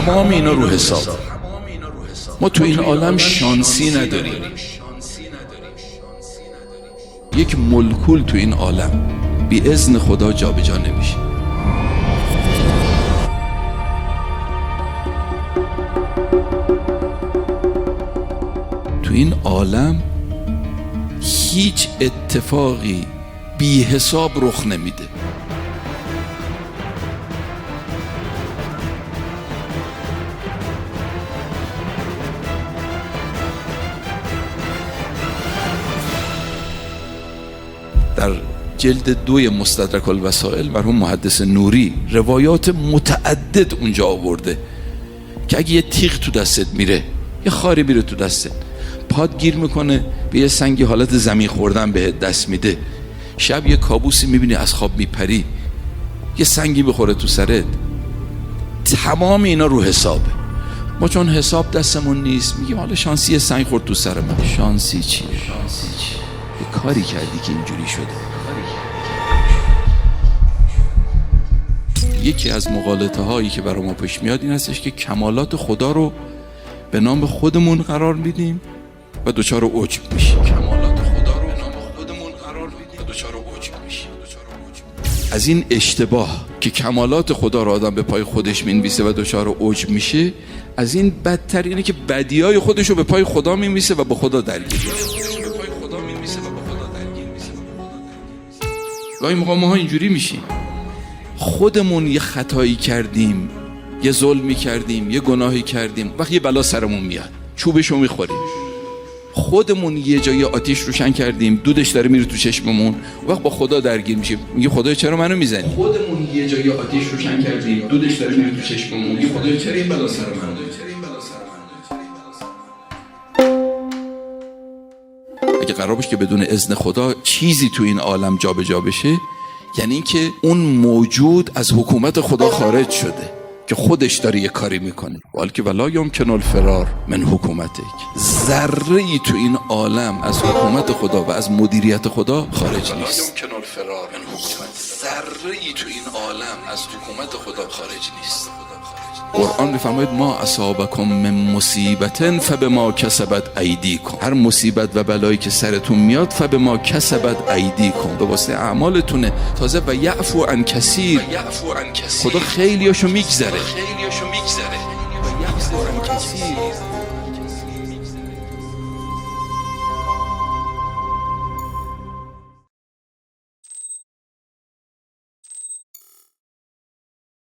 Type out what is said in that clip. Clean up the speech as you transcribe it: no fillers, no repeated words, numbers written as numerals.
تمام اینا رو حساب. ما تو این عالم شانسی نداریم. یک مولکول تو این عالم بی اذن خدا جابجا نمیشه. تو این عالم هیچ اتفاقی بی حساب رخ نمیده. در جلد 2 مستدرک الوسائل مرحوم محدث نوری روایات متعدد اونجا آورده که اگه یه تیغ تو دستت میره، یه خاری میره تو دستت، پاد گیر میکنه به یه سنگی، حالت زمین خوردن بهت دست میده، شب یه کابوسی میبینی از خواب میپری، یه سنگی بخوره تو سرت، تمام اینا رو حسابه. ما چون حساب دستمون نیست میگیم حالا شانسی سنگ خورد تو سر من. شانسی چیه؟ یه کاری کردی که اینجوری شده. یکی از مغالطه هایی که برای ما پیش میاد این هستش که کمالات خدا رو به نام خودمون قرار میدیم و دچار عجب میشیم. کمالات خدا رو به نام خودمون قرار میدیم و دچار عجب میشیم. از این اشتباه که کمالات خدا رو آدم به پای خودش مینویسه و دچار عجب میشه، از این بدتر اینه که بدیهای خودش رو به پای خدا مینویسه و با خدا درگیر میشه. گاهی موقع ما اینجوری میشیم، خودمون یه خطایی کردیم، یه ظلمی کردیم، یه گناهی کردیم، وقتی یه بلا سرمون میاد چوبشو میخوریم. خودمون یه جایی آتیش روشن کردیم، دودش داره میره تو چشممون، وقت با خدا درگیر میشیم، میگه خدا چرا منو میزنی؟ خودمون یه جایی آتیش روشن کردیم، دودش داره میره تو چشممون، میگه خدا چرا این بلا سر من؟ اگه قرار باشه که بدون اذن خدا چیزی تو این عالم جابجا بشه، یعنی اینکه اون موجود از حکومت خدا خارج شده که خودش داره یه کاری میکنه. والکه ولا یمکن الفرار من حکومتک. ذره‌ای تو این عالم از حکومت خدا و از مدیریت خدا خارج نیست. ذره‌ای تو این عالم از حکومت خدا خارج نیست. قرآن میفرماید ما اصابکم من مصیبت فبما کسبت ایدیکم. هر مصیبت و بلایی که سرتون میاد فبما کسبت ایدیکم، به واسطه اعمالتونه. تازه و یعفو عن کثیر، خدا خیلیاشو میگذره.